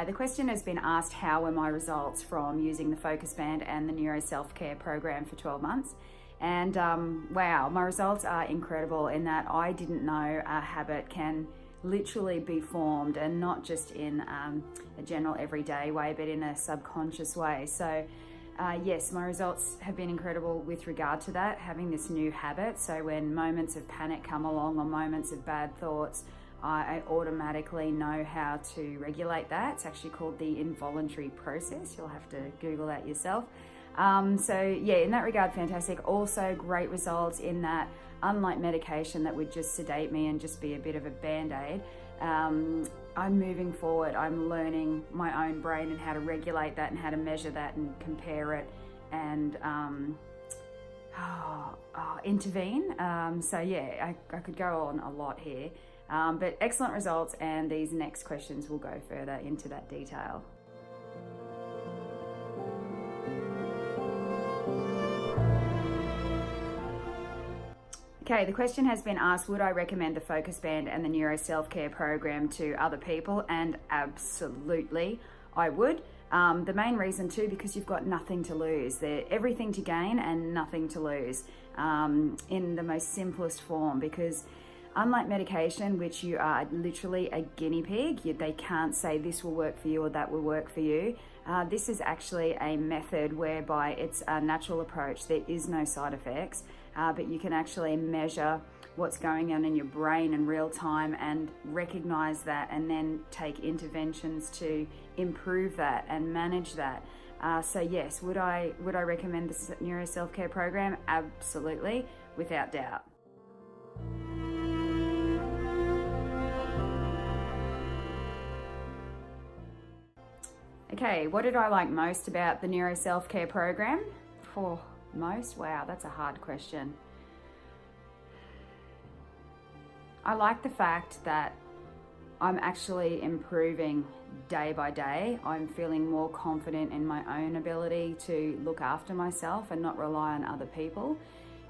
Hi, the question has been asked, how were my results from using the Focus Band and the Neuro Self-Care program for 12 months? And wow, my results are incredible in that I didn't know a habit can literally be formed, and not just in a general everyday way, but in a subconscious way. So yes, my results have been incredible with regard to that, having this new habit. So when moments of panic come along or moments of bad thoughts, I automatically know how to regulate that. It's actually called the involuntary process. You'll have to Google that yourself. So yeah, in that regard, fantastic. Also great results in that, unlike medication that would just sedate me and just be a bit of a band-aid, I'm moving forward. I'm learning my own brain and how to regulate that and how to measure that and compare it and intervene. So yeah, I could go on a lot here, but excellent results, and these next questions will go further into that detail. Okay, the question has been asked, would I recommend the Focus Band and the Neuro Self-Care program to other people? And absolutely, I would. The main reason too, because you've got nothing to lose. They're everything to gain and nothing to lose, in the most simplest form, because unlike medication, which you are literally a guinea pig, they can't say this will work for you or that will work for you. This is actually a method whereby it's a natural approach. There is no side effects, but you can actually measure what's going on in your brain in real time and recognize that, and then take interventions to improve that and manage that. So yes, would I recommend the Neuro Self-Care program? Absolutely, without doubt. Okay, what did I like most about the Neuro Self-Care program? Most? Wow, that's a hard question. I like the fact that I'm actually improving day by day. I'm feeling more confident in my own ability to look after myself and not rely on other people.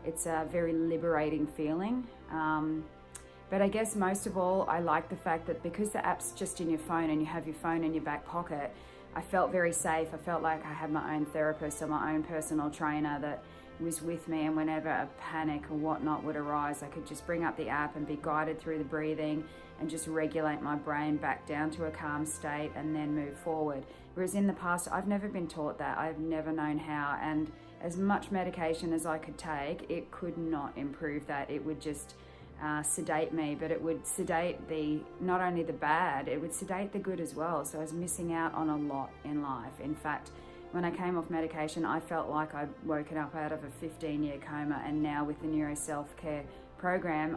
It's a very liberating feeling. But I guess most of all, I like the fact that because the app's just in your phone and you have your phone in your back pocket, I felt very safe. I felt like I had my own therapist or my own personal trainer that was with me, and whenever a panic or whatnot would arise, I could just bring up the app and be guided through the breathing and just regulate my brain back down to a calm state and then move forward. Whereas in the past, I've never been taught that. I've never known how, and as much medication as I could take, it could not improve that. It would just sedate me, but it would sedate not only the bad, it would sedate the good as well. So I was missing out on a lot in life. In fact, when I came off medication, I felt like I'd woken up out of a 15-year coma, and now with the Neuro Self-Care program,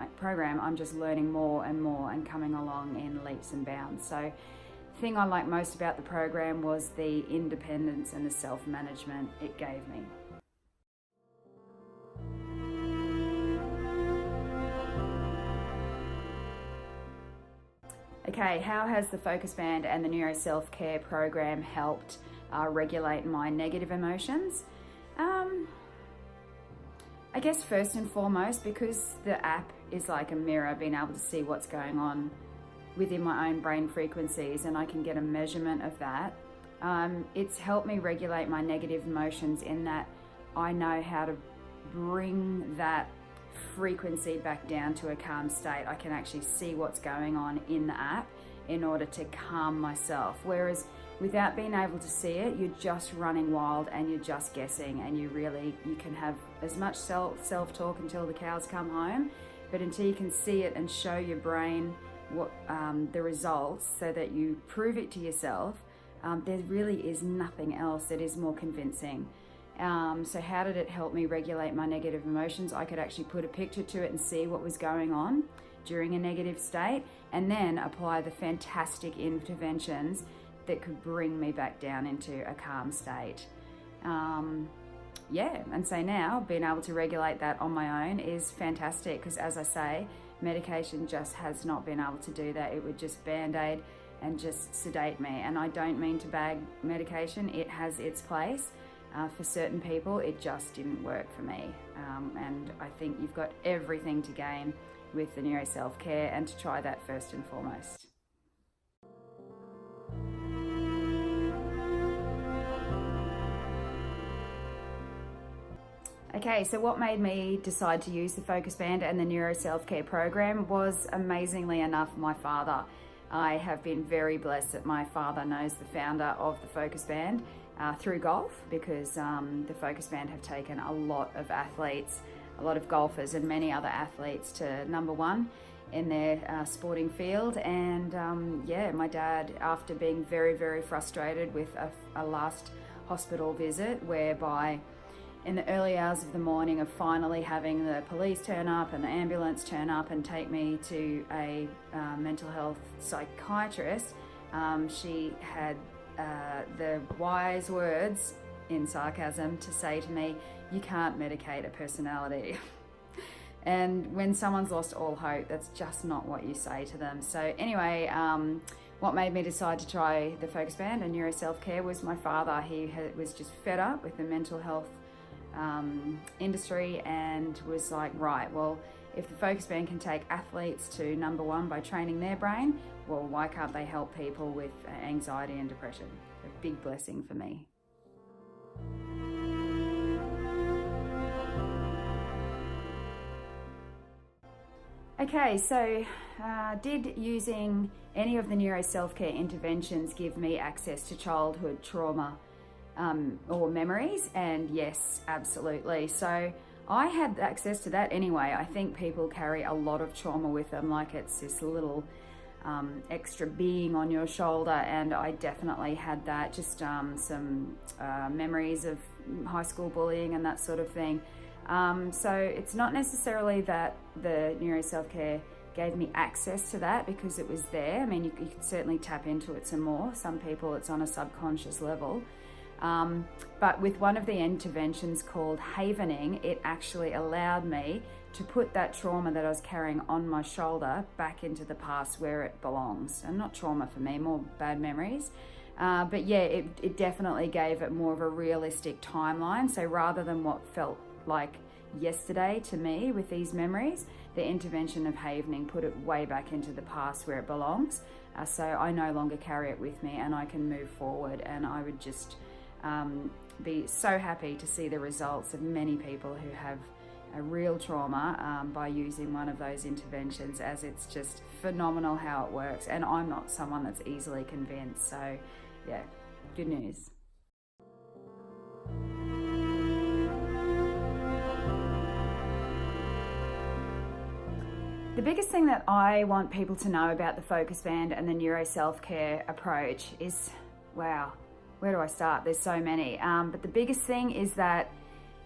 I'm just learning more and more and coming along in leaps and bounds. So the thing I liked most about the program was the independence and the self-management it gave me. Okay, how has the Focus Band and the Neuro Self-Care program helped regulate my negative emotions? I guess first and foremost, because the app is like a mirror, being able to see what's going on within my own brain frequencies, and I can get a measurement of that. It's helped me regulate my negative emotions in that I know how to bring that frequency back down to a calm state. I can actually see what's going on in the app in order to calm myself. Whereas without being able to see it, you're just running wild and you're just guessing, and you can have as much self-talk until the cows come home, but until you can see it and show your brain what the results so that you prove it to yourself, there really is nothing else that is more convincing. So how did it help me regulate my negative emotions? I could actually put a picture to it and see what was going on during a negative state, and then apply the fantastic interventions that could bring me back down into a calm state. Yeah, and so now being able to regulate that on my own is fantastic, because as I say, medication just has not been able to do that. It would just band-aid and just sedate me. And I don't mean to bag medication, it has its place. For certain people, it just didn't work for me. And I think you've got everything to gain with the Neuro Self-Care, and to try that first and foremost. Okay, so what made me decide to use the Focus Band and the Neuro Self-Care program was, amazingly enough, my father. I have been very blessed that my father knows the founder of the Focus Band through golf, because the Focus Band have taken a lot of athletes, a lot of golfers and many other athletes to number one in their sporting field. And yeah, my dad, after being very, very frustrated with a last hospital visit, whereby in the early hours of the morning of finally having the police turn up and the ambulance turn up and take me to a mental health psychiatrist, she had the wise words, in sarcasm, to say to me, "You can't medicate a personality." And when someone's lost all hope, that's just not what you say to them. So anyway, what made me decide to try the Focus Band and Neuro Self-Care was my father. He was just fed up with the mental health industry and was like, right, well, if the Focus Band can take athletes to number one by training their brain, well, why can't they help people with anxiety and depression? A big blessing for me. Okay, so did using any of the Neuro Self-Care interventions give me access to childhood trauma or memories? And yes, absolutely. So I had access to that anyway. I think people carry a lot of trauma with them, like it's this little extra being on your shoulder, and I definitely had that, just some memories of high school bullying and that sort of thing. So it's not necessarily that the Neuro Self-Care gave me access to that, because it was there. I mean, you could certainly tap into it some more. Some people, it's on a subconscious level. But with one of the interventions called havening, it actually allowed me to put that trauma that I was carrying on my shoulder back into the past where it belongs. And not trauma for me, more bad memories. But yeah, it definitely gave it more of a realistic timeline. So rather than what felt like yesterday to me with these memories, the intervention of havening put it way back into the past where it belongs. So I no longer carry it with me, and I can move forward. And I would just be so happy to see the results of many people who have a real trauma by using one of those interventions, as it's just phenomenal how it works. And I'm not someone that's easily convinced. So yeah, good news. The biggest thing that I want people to know about the Focus Band and the Neuro Self-Care approach is, wow, where do I start? There's so many. But the biggest thing is that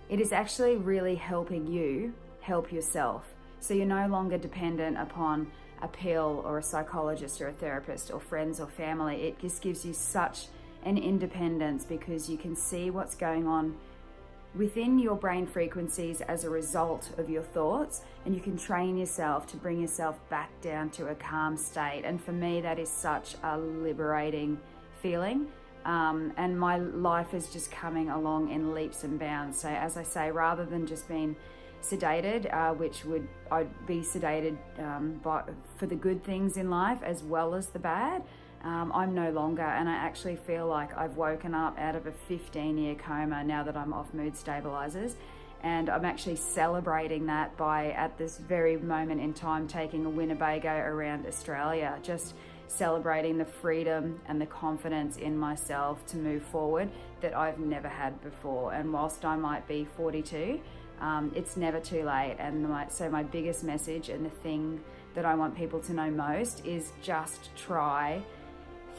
it is actually really helping you help yourself. So you're no longer dependent upon a pill or a psychologist or a therapist or friends or family. It just gives you such an independence, because you can see what's going on within your brain frequencies as a result of your thoughts, and you can train yourself to bring yourself back down to a calm state. And for me, that is such a liberating feeling. And my life is just coming along in leaps and bounds. So as I say, rather than just being sedated, I'd be sedated for the good things in life as well as the bad. I'm no longer, and I actually feel like I've woken up out of a 15-year coma now that I'm off mood stabilizers. And I'm actually celebrating that by, at this very moment in time, taking a Winnebago around Australia, just celebrating the freedom and the confidence in myself to move forward that I've never had before. And whilst I might be 42, it's never too late. And so my biggest message, and the thing that I want people to know most, is just try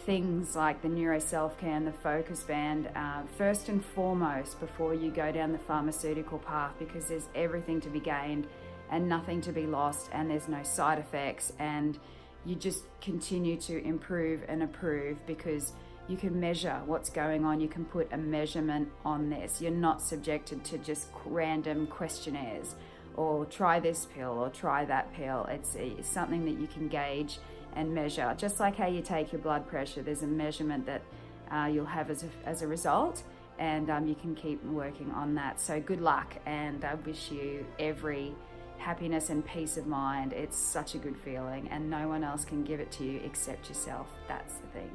things like the Neuro Self-Care and the Focus Band first and foremost before you go down the pharmaceutical path, because there's everything to be gained and nothing to be lost, and there's no side effects, and you just continue to improve and improve, because you can measure what's going on. You can put a measurement on this. You're not subjected to just random questionnaires or try this pill or try that pill. It's something that you can gauge and measure. Just like how you take your blood pressure, there's a measurement that you'll have as a result, and you can keep working on that. So good luck, and I wish you every happiness and peace of mind. It's such a good feeling, and no one else can give it to you except yourself. That's the thing.